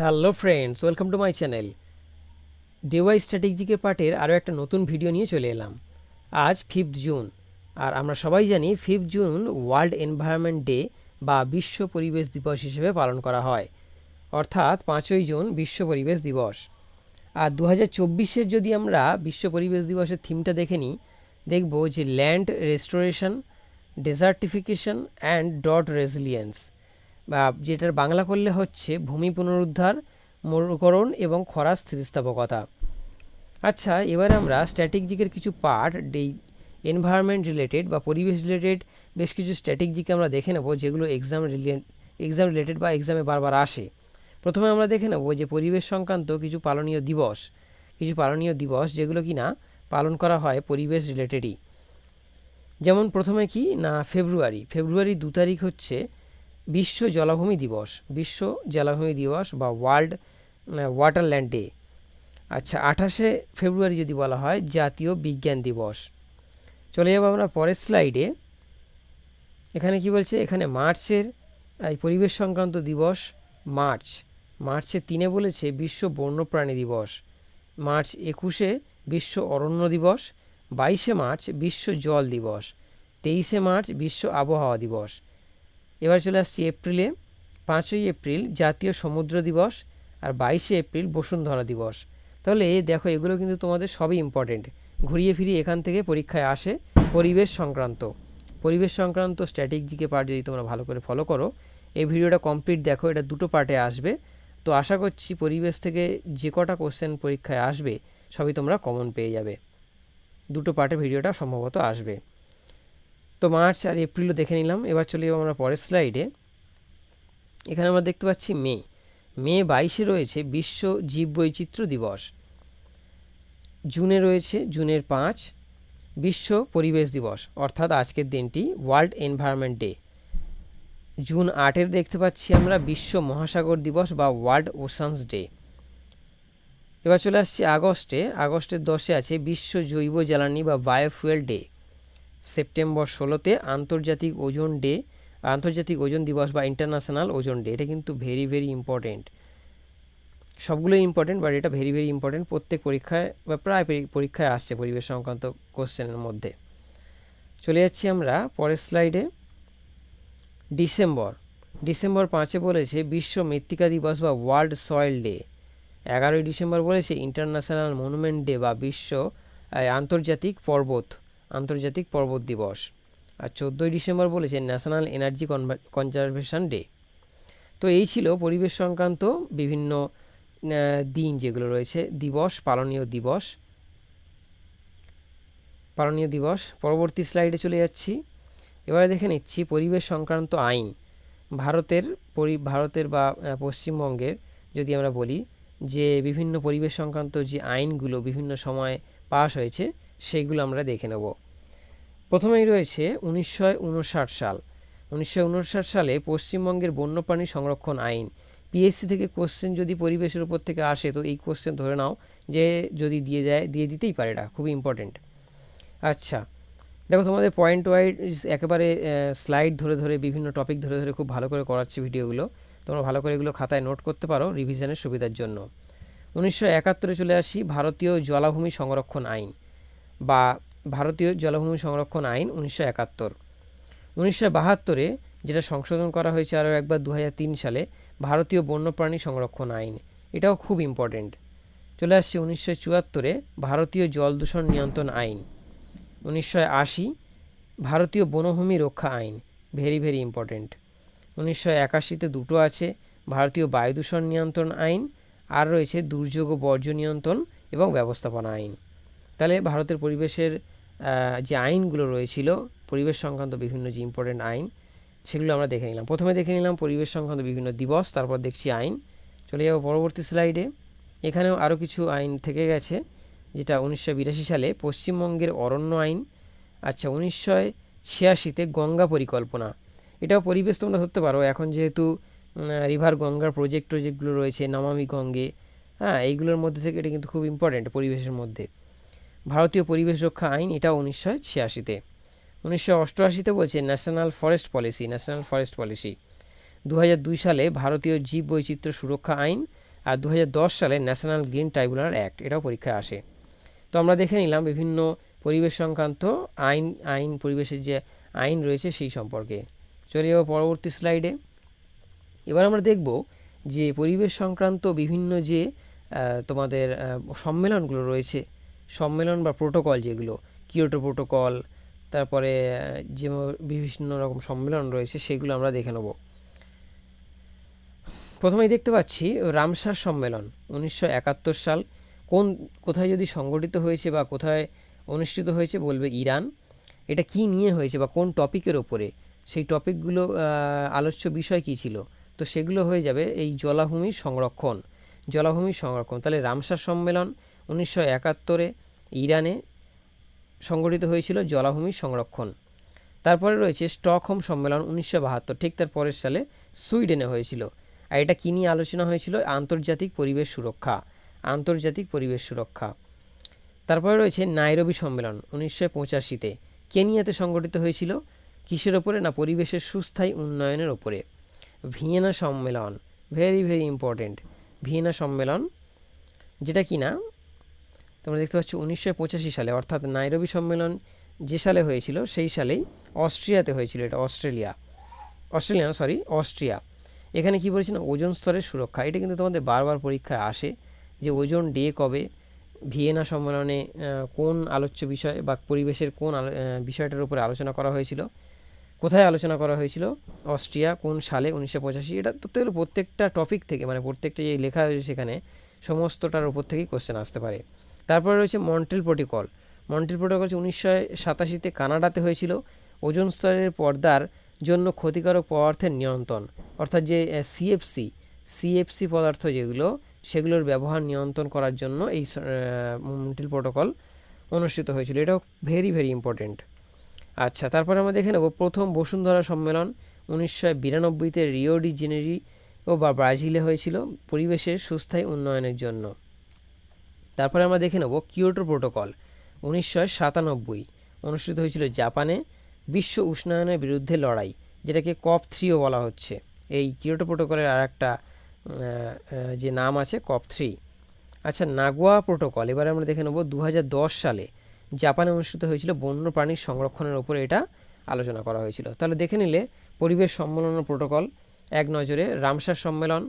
Hello friends, welcome to my channel. DY স্ট্র্যাটেজিকের পার্টের আরও একটা নতুন ভিডিও নিয়ে চলে এলাম। আজ 5 জুন, আর আমরা সবাই জানি 5 জুন ওয়ার্ল্ড এনভায়রনমেন্ট ডে বা বিশ্ব পরিবেশ দিবস হিসেবে পালন করা হয়, অর্থাৎ 5ই জুন বিশ্ব পরিবেশ দিবস। আর 2024-এর যদি আমরা বিশ্ব পরিবেশ দিবসের থিমটা দেখে নিই, দেখব যে land restoration, ডেজার্টিফিকেশন and dot resilience, বা যেটার বাংলা করলে হচ্ছে ভূমি পুনরুদ্ধার, মরুকরণ এবং খরা স্থিতিস্থাপকতা। আচ্ছা, এবার আমরা স্ট্র্যাটেজিকের কিছু পার্ট, এই এনভায়রনমেন্ট রিলেটেড বা পরিবেশ রিলেটেড বেশ কিছু স্ট্র্যাটেজিকে আমরা দেখে নেব, যেগুলো এক্সাম রিলেটেড বা এক্সামে বারবার আসে। প্রথমে আমরা দেখে নেব যে পরিবেশ সংক্রান্ত কিছু পালনীয় দিবস যেগুলো কি না পালন করা হয় পরিবেশ রিলেটেডই। যেমন প্রথমে কি না, ফেব্রুয়ারি 2 তারিখ হচ্ছে বিশ্ব জলাভূমি দিবস বা ওয়ার্ল্ড ওয়াটারল্যান্ড ডে। আচ্ছা, 28শে ফেব্রুয়ারি যদি বলা হয় জাতীয় বিজ্ঞান দিবস। চলে যাবো আমরা পরের স্লাইডে। এখানে কি বলছে, এখানে মার্চের এই পরিবেশ সংক্রান্ত দিবস মার্চের 3-এ বলেছে বিশ্ব বন্যপ্রাণী দিবস। মার্চ 21-এ বিশ্ব অরণ্য দিবস। 22শে মার্চ বিশ্ব জল দিবস। 23শে মার্চ বিশ্ব আবহাওয়া দিবস। এবার চলে আসছি এপ্রিলে। 5ই এপ্রিল জাতীয় সমুদ্র দিবস, আর 22শে এপ্রিল বসুন্ধরা দিবস। তাহলে দেখো, এগুলো কিন্তু তোমাদের সবই ইম্পর্টেন্ট, ঘুরিয়ে ফিরিয়ে এখান থেকে পরীক্ষায় আসে। পরিবেশ সংক্রান্ত স্ট্র্যাটেজিকে পার্ট যদি তোমরা ভালো করে ফলো করো, এই ভিডিওটা কমপ্লিট দেখো, এটা দুটো পার্টে আসবে। তো আশা করছি পরিবেশ থেকে যে কটা কোশ্চেন পরীক্ষায় আসবে সবই তোমরা কমন পেয়ে যাবে। দুটো পার্টে ভিডিওটা সম্ভবত আসবে। তো মার্চ আর এপ্রিলও দেখে নিলাম। এবার চলে যাবো আমরা পরের স্লাইডে। এখানে আমরা দেখতে পাচ্ছি মে 22-এ রয়েছে বিশ্ব জীববৈচিত্র্য দিবস। জুনে রয়েছে জুনের 5 বিশ্ব পরিবেশ দিবস, অর্থাৎ আজকের দিনটি ওয়ার্ল্ড এনভায়রনমেন্ট ডে। জুন 8-এর দেখতে পাচ্ছি আমরা বিশ্ব মহাসাগর দিবস বা ওয়ার্ল্ড ওশানস ডে। এবার চলে আসছি আগস্টের 10-এ আছে বিশ্ব জৈব জ্বালানি বা বায়োফুয়েল ডে। সেপ্টেম্বর 16-তে আন্তর্জাতিক ওজন দিবস বা ইন্টারন্যাশনাল ওজন ডে। এটা কিন্তু ভেরি ভেরি ইম্পর্টেন্ট, সবগুলোই ইম্পর্টেন্ট, বাট এটা ভেরি ভেরি ইম্পর্টেন্ট। প্রত্যেক পরীক্ষায় বা প্রায় পরীক্ষায় আসছে পরিবেশ সংক্রান্ত কোশ্চেনের মধ্যে। চলে যাচ্ছি আমরা পরের স্লাইডে। ডিসেম্বর 5-এ বলেছে বিশ্ব মৃত্তিকা দিবস বা ওয়ার্ল্ড সয়েল ডে। 11ই ডিসেম্বর বলেছে ইন্টারন্যাশনাল মনুমেন্ট ডে বা বিশ্ব আন্তর্জাতিক পর্বত দিবস। আর 14ই ডিসেম্বর বলেছে ন্যাশনাল এনার্জি কনজারভেশন ডে। তো এই ছিল পরিবেশ সংক্রান্ত বিভিন্ন দিন যেগুলো রয়েছে, পালনীয় দিবস। পরবর্তী স্লাইডে চলে যাচ্ছি। এবারে দেখে নিচ্ছি পরিবেশ সংক্রান্ত আইন। ভারতের বা পশ্চিমবঙ্গের যদি আমরা বলি, যে বিভিন্ন পরিবেশ সংক্রান্ত যে আইনগুলো বিভিন্ন সময় পাস হয়েছে সেইগুলো আমরা দেখে নেব। প্রথমেই রয়েছে 1959 সালে পশ্চিমবঙ্গের বন্যপ্রাণী সংরক্ষণ আইন। পিএসসি থেকে কোশ্চেন যদি পরিবেশের উপর থেকে আসে, তো এই কোশ্চেন ধরে নাও যে যদি দিয়ে দিতেই পারে, এটা খুবই ইম্পর্টেন্ট। আচ্ছা, দেখো তোমাদের পয়েন্ট ওয়াইজ একেবারে স্লাইড ধরে ধরে বিভিন্ন টপিক ধরে ধরে খুব ভালো করে করাচ্ছি ভিডিওগুলো। তোমরা ভালো করে এগুলো খাতায় নোট করতে পারো রিভিশনের সুবিধার জন্য। 1971-এ চলে আসি ভারতীয় জলাভূমি সংরক্ষণ আইন বা ভারতীয় জলাভূমি সংরক্ষণ আইন 1971। 1972-এ যেটা সংশোধন করা হয়েছে আরও একবার 2003 সালে, ভারতীয় বন্যপ্রাণী সংরক্ষণ আইন। এটাও খুব ইম্পর্টেন্ট। চলে আসছে 1974-এ ভারতীয় জল দূষণ নিয়ন্ত্রণ আইন। 1980 ভারতীয় বনভূমি রক্ষা আইন, ভেরি ভেরি ইম্পর্টেন্ট। 1981-তে দুটো আছে, ভারতীয় বায়ু দূষণ নিয়ন্ত্রণ আইন, আর রয়েছে দুর্যোগ ও বর্জ্য নিয়ন্ত্রণ এবং ব্যবস্থাপনা আইন। তাহলে ভারতের পরিবেশের যে আইনগুলো রয়েছিল, পরিবেশ সংক্রান্ত বিভিন্ন যে ইম্পর্টেন্ট আইন, সেগুলো আমরা দেখে নিলাম। প্রথমে দেখে নিলাম পরিবেশ সংক্রান্ত বিভিন্ন দিবস, তারপর দেখছি আইন। চলে যাব পরবর্তী স্লাইডে। এখানেও আরও কিছু আইন থেকে গেছে, যেটা 1982 সালে পশ্চিমবঙ্গের অরণ্য আইন। আচ্ছা, 1986-তে গঙ্গা পরিকল্পনা। এটাও পরিবেশ তোমরা ধরতে পারো, এখন যেহেতু রিভার গঙ্গার প্রজেক্টগুলো রয়েছে, নমামি গঙ্গে, হ্যাঁ, এইগুলোর মধ্যে থেকে এটা কিন্তু খুব ইম্পর্টেন্ট পরিবেশের মধ্যে। ভারতীয় পরিবেশ রক্ষা আইন, এটাও 1986-তে। 1988-তে বলছে ন্যাশনাল ফরেস্ট পলিসি। 2002 সালে ভারতীয় জীব বৈচিত্র্য সুরক্ষা আইন, আর 2010 সালে ন্যাশনাল গ্রিন ট্রাইব্যুনাল অ্যাক্ট, এটাও পরীক্ষায় আসে। তো আমরা দেখে নিলাম বিভিন্ন পরিবেশ সংক্রান্ত পরিবেশের যে আইন রয়েছে সেই সম্পর্কে। চলে যাবো পরবর্তী স্লাইডে। এবার আমরা দেখব যে পরিবেশ সংক্রান্ত বিভিন্ন যে তোমাদের সম্মেলনগুলো রয়েছে, সম্মেলন বা প্রোটোকল যেগুলো, কিয়োটো প্রোটোকল, তারপরে যে বিভিন্ন রকম সম্মেলন রয়েছে সেগুলো আমরা দেখে নেব। প্রথমেই দেখতে পাচ্ছি রামসার সম্মেলন 1971 সাল। কোথায় যদি সংগঠিত হয়েছে বা কোথায় অনুষ্ঠিত হয়েছে বলবে ইরান। এটা কি নিয়ে হয়েছে বা কোন টপিকের ওপরে, সেই টপিকগুলো আলোচ্য বিষয় কী ছিল, তো সেগুলো হয়ে যাবে এই জলাভূমির সংরক্ষণ। তাহলে রামসার সম্মেলন 1971 ইরানে সংগঠিত হয়েছিল, জলাভূমির সংরক্ষণ। তারপরে রয়েছে স্টকহোম সম্মেলন 1972, ঠিক তার পরের সালে সুইডেনে হয়েছিল। আর এটা কী নিয়ে আলোচনা হয়েছিল? আন্তর্জাতিক পরিবেশ সুরক্ষা। তারপরে রয়েছে নাইরোবি সম্মেলন 1985 কেনিয়াতে সংগঠিত হয়েছিল। কিসের ওপরে? না, পরিবেশের সুস্থায়ী উন্নয়নের ওপরে। ভিয়েনা সম্মেলন, ভেরি ভেরি ইম্পর্টেন্ট, ভিয়েনা সম্মেলন, যেটা কি না তোমরা দেখতে পাচ্ছ 1985 সালে, অর্থাৎ নাইরোবি সম্মেলন যে সালে হয়েছিল সেই সালেই অস্ট্রিয়াতে হয়েছিল। এটা অস্ট্রিয়া। এখানে কি বলেছে না, ওজোন স্তরের সুরক্ষা। এটা কিন্তু তোমাদের বারবার পরীক্ষায় আসে যে ওজোন ডে কবে, ভিয়েনা সম্মেলনে কোন আলোচ্য বিষয় বা পরিবেশের কোন বিষয়টার উপরে আলোচনা করা হয়েছিল, কোথায় আলোচনা করা হয়েছিল, অস্ট্রিয়া, কোন সালে, 1985। এটা তো প্রত্যেকটা টপিক থেকে, মানে প্রত্যেকটা যে লেখা হয়েছে সেখানে সমস্তটার উপর থেকেই কোশ্চেন আসতে পারে। তারপরে রয়েছে মন্ট্রিল প্রোটোকল 1987 কানাডাতে হয়েছিল। ওজোন স্তরের পর্দার জন্য ক্ষতিকারক পদার্থের নিয়ন্ত্রণ, অর্থাৎ যে সিএফসি পদার্থ যেগুলো, সেগুলোর ব্যবহার নিয়ন্ত্রণ করার জন্য এই মন্ট্রিল প্রোটোকল অনুষ্ঠিত হয়েছিল। এটাও ভেরি ভেরি ইম্পর্টেন্ট। আচ্ছা, তারপরে আমরা দেখে নেব প্রথম বসুন্ধরা সম্মেলন 1992 রিও ডি জেনেরিও বা ব্রাজিলে হয়েছিল, পরিবেশের সুস্থায়ী উন্নয়নের জন্য। তারপরে আমরা দেখে নেব কিয়োটো প্রোটোকল 1997 অনুষ্ঠিত হয়েছিল জাপানে, বিশ্ব উষ্ণায়নের বিরুদ্ধে লড়াই, যেটাকে COP3 বলা হচ্ছে। এই কিয়োটো প্রোটোকলের আর একটা যে নাম আছে COP3। আচ্ছা, নাগোয়া প্রোটোকল এবারে আমরা দেখে নেব 2010 সালে জাপানে অনুষ্ঠিত হয়েছিল, বন্য প্রাণীর সংরক্ষণের উপরে এটা আলোচনা করা হয়েছিল। তাহলে দেখে নিলে পরিবেশ সম্মেলন ও প্রোটোকল এক নজরে: রামসার সম্মেলন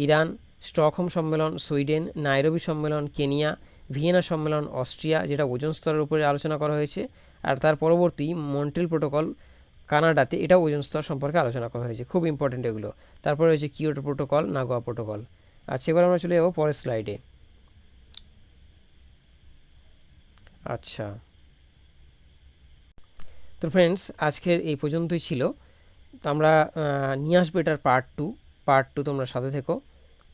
ইরান, স্টকহোম সম্মেলন সুইডেন, নাইরোবি সম্মেলন কেনিয়া, ভিয়েনা সম্মেলন অস্ট্রিয়া, যেটা ওজোন স্তরের উপরে আলোচনা করা হয়েছে, আর তার পরবর্তী মন্ট্রিল প্রোটোকল কানাডাতে, এটা ওজোন স্তর সম্পর্কে আলোচনা করা হয়েছে। খুব ইম্পর্টেন্ট এগুলো। তারপরে রয়েছে কিয়োটো প্রোটোকল, নাগোয়া প্রোটোকল। আচ্ছা, এবার আমরা চলে যাবো পরের স্লাইডে। আচ্ছা, তো ফ্রেন্ডস, আজকের এই পর্যন্তই ছিল। তো আমরা নিয়ে আসবো এটার পার্ট টু। তোমরা সাথে থেকো,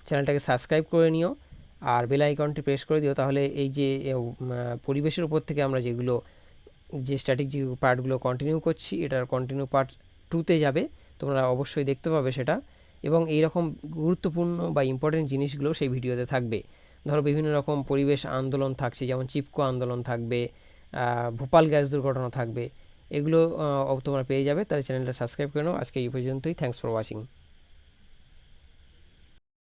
চ্যানেলটাকে সাবস্ক্রাইব করে নিও আর বেল আইকনটি প্রেস করে দিও। তাহলে এই যে পরিবেশের উপর থেকে আমরা যে স্ট্যাটিক যে পার্টগুলো কন্টিনিউ করছি, এটার কন্টিনিউ পার্ট 2তে যাবে, তোমরা অবশ্যই দেখতে পাবে সেটা। এবং এই রকম গুরুত্বপূর্ণ বা ইম্পর্টেন্ট জিনিসগুলো সেই ভিডিওতে থাকবে। ধরো বিভিন্ন রকম পরিবেশ আন্দোলন থাকছে, যেমন চিপকো আন্দোলন থাকবে, ভোপাল গ্যাস দুর্ঘটনা থাকবে, এগুলো তোমরা পেয়ে যাবে। তাহলে চ্যানেলটা সাবস্ক্রাইব করে নাও। আজকে এই পর্যন্তই। Thanks for watching.